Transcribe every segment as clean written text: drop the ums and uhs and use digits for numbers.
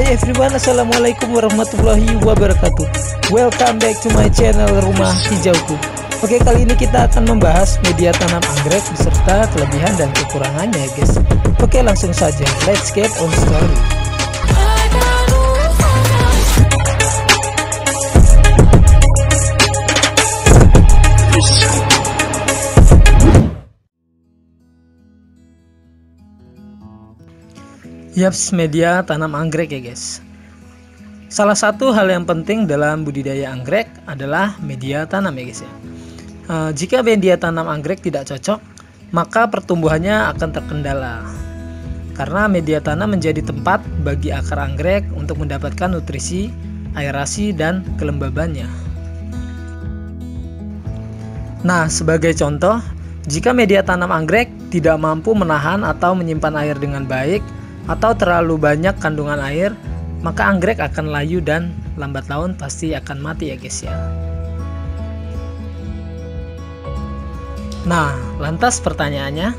Hai everyone, assalamualaikum warahmatullahi wabarakatuh. Welcome back to my channel Rumah Hijauku. Oke, kali ini kita akan membahas media tanam anggrek beserta kelebihan dan kekurangannya ya guys. Oke, langsung saja, let's get on story. Yaps, media tanam anggrek ya guys. Salah satu hal yang penting dalam budidaya anggrek adalah media tanam ya guys ya. Jika media tanam anggrek tidak cocok, maka pertumbuhannya akan terkendala. Karena media tanam menjadi tempat bagi akar anggrek untuk mendapatkan nutrisi, aerasi, dan kelembabannya. Nah, sebagai contoh, jika media tanam anggrek tidak mampu menahan atau menyimpan air dengan baik, atau terlalu banyak kandungan air, maka anggrek akan layu dan lambat laun pasti akan mati ya guys ya. Nah, lantas pertanyaannya,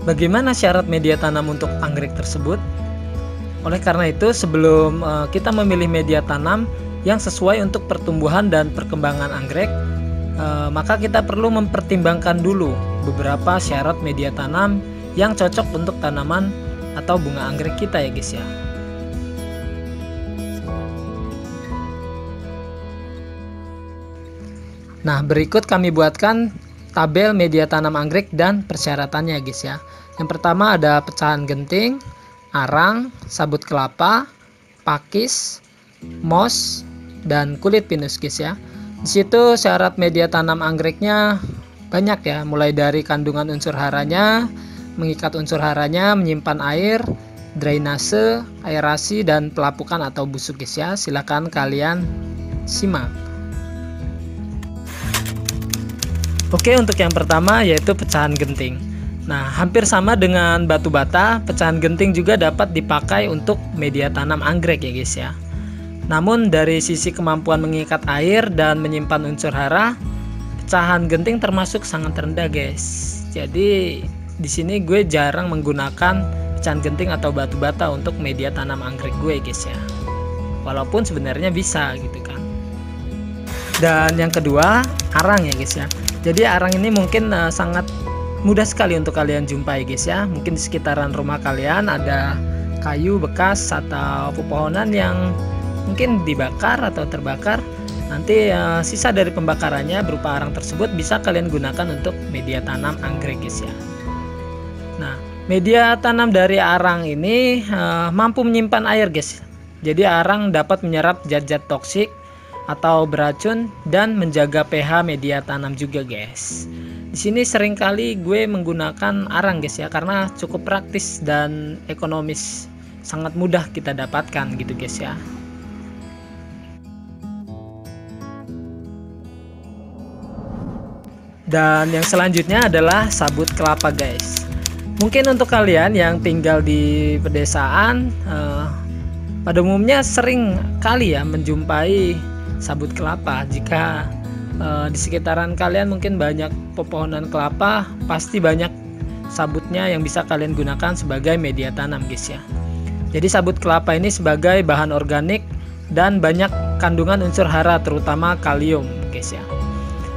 bagaimana syarat media tanam untuk anggrek tersebut? Oleh karena itu, sebelum kita memilih media tanam yang sesuai untuk pertumbuhan dan perkembangan anggrek, maka kita perlu mempertimbangkan dulu beberapa syarat media tanam yang cocok untuk tanaman atau bunga anggrek kita ya guys ya. Nah, berikut kami buatkan tabel media tanam anggrek dan persyaratannya ya guys ya. Yang pertama ada pecahan genting, arang, sabut kelapa, pakis, moss, dan kulit pinus guys ya. Di situ syarat media tanam anggreknya banyak ya, mulai dari kandungan unsur haranya, mengikat unsur haranya, menyimpan air, drainase, aerasi, dan pelapukan atau busuk guys ya. Silakan kalian simak. Oke, untuk yang pertama yaitu pecahan genting. Nah, hampir sama dengan batu bata, pecahan genting juga dapat dipakai untuk media tanam anggrek ya guys ya. Namun dari sisi kemampuan mengikat air dan menyimpan unsur hara, pecahan genting termasuk sangat rendah guys. Jadi di sini gue jarang menggunakan pecahan genting atau batu bata untuk media tanam anggrek gue guys ya. Walaupun sebenarnya bisa gitu kan. Dan yang kedua, arang ya guys ya. Jadi arang ini mungkin sangat mudah sekali untuk kalian jumpai guys ya. Mungkin di sekitaran rumah kalian ada kayu bekas atau pepohonan yang mungkin dibakar atau terbakar. Nanti sisa dari pembakarannya berupa arang tersebut bisa kalian gunakan untuk media tanam anggrek guys ya. Nah, media tanam dari arang ini mampu menyimpan air guys. Jadi arang dapat menyerap zat-zat toksik atau beracun dan menjaga pH media tanam juga guys. Di sini seringkali gue menggunakan arang guys ya, karena cukup praktis dan ekonomis, sangat mudah kita dapatkan gitu guys ya. Dan yang selanjutnya adalah sabut kelapa guys. Mungkin untuk kalian yang tinggal di pedesaan, pada umumnya sering kali ya menjumpai sabut kelapa. Jika di sekitaran kalian mungkin banyak pepohonan kelapa, pasti banyak sabutnya yang bisa kalian gunakan sebagai media tanam guys ya. Jadi sabut kelapa ini sebagai bahan organik dan banyak kandungan unsur hara terutama kalium guys ya.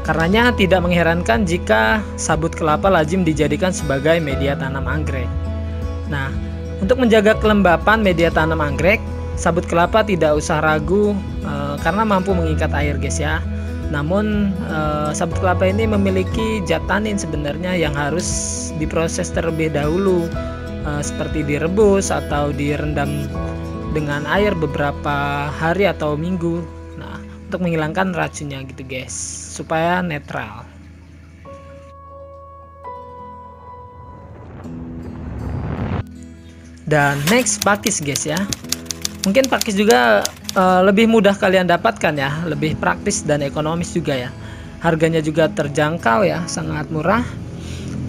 Karenanya tidak mengherankan jika sabut kelapa lazim dijadikan sebagai media tanam anggrek. Nah, untuk menjaga kelembapan media tanam anggrek, sabut kelapa tidak usah ragu karena mampu mengikat air guys ya. Namun sabut kelapa ini memiliki zat tanin sebenarnya yang harus diproses terlebih dahulu, seperti direbus atau direndam dengan air beberapa hari atau minggu. Nah, untuk menghilangkan racunnya gitu guys, supaya netral. Dan next, pakis guys ya. Mungkin pakis juga lebih mudah kalian dapatkan ya, lebih praktis dan ekonomis juga ya. Harganya juga terjangkau ya, sangat murah.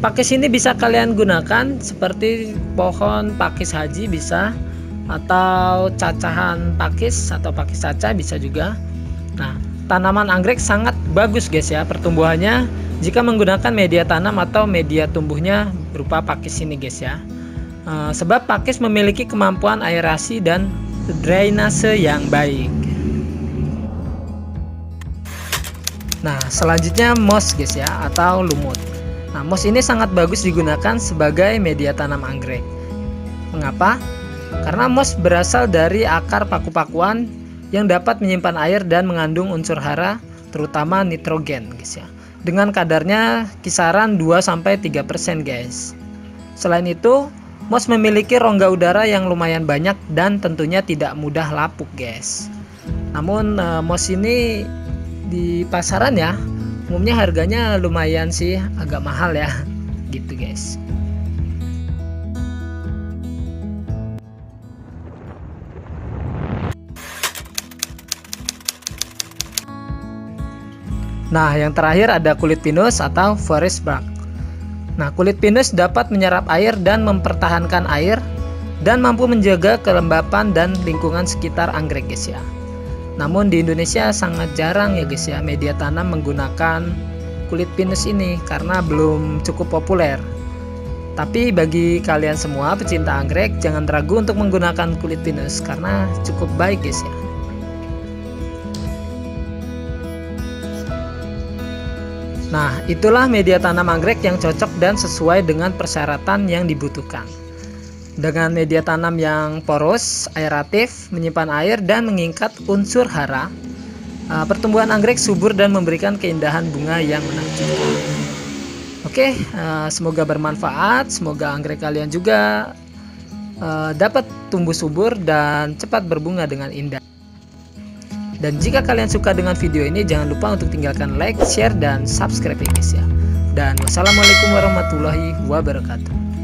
Pakis ini bisa kalian gunakan seperti pohon pakis haji bisa, atau cacahan pakis atau pakis caca bisa juga. Nah, tanaman anggrek sangat bagus guys ya pertumbuhannya jika menggunakan media tanam atau media tumbuhnya berupa pakis ini guys ya. Sebab pakis memiliki kemampuan aerasi dan drainase yang baik. Nah, selanjutnya moss guys ya, atau lumut. Nah, moss ini sangat bagus digunakan sebagai media tanam anggrek. Mengapa? Karena moss berasal dari akar paku-pakuan yang dapat menyimpan air dan mengandung unsur hara, terutama nitrogen guys ya. Dengan kadarnya kisaran 2-3% guys. Selain itu, moss memiliki rongga udara yang lumayan banyak dan tentunya tidak mudah lapuk guys. Namun moss ini di pasaran ya umumnya harganya lumayan sih, agak mahal ya gitu guys. Nah, yang terakhir ada kulit pinus atau forest bark. Nah, kulit pinus dapat menyerap air dan mempertahankan air dan mampu menjaga kelembapan dan lingkungan sekitar anggrek guys ya. Namun di Indonesia sangat jarang ya guys ya media tanam menggunakan kulit pinus ini karena belum cukup populer. Tapi bagi kalian semua pecinta anggrek, jangan ragu untuk menggunakan kulit pinus karena cukup baik guys ya. Nah, itulah media tanam anggrek yang cocok dan sesuai dengan persyaratan yang dibutuhkan. Dengan media tanam yang poros, aeratif, menyimpan air, dan mengikat unsur hara, pertumbuhan anggrek subur dan memberikan keindahan bunga yang menakjubkan. Oke, semoga bermanfaat, semoga anggrek kalian juga dapat tumbuh subur dan cepat berbunga dengan indah. Dan jika kalian suka dengan video ini, jangan lupa untuk tinggalkan like, share, dan subscribe ya guys ya. Dan wassalamualaikum warahmatullahi wabarakatuh.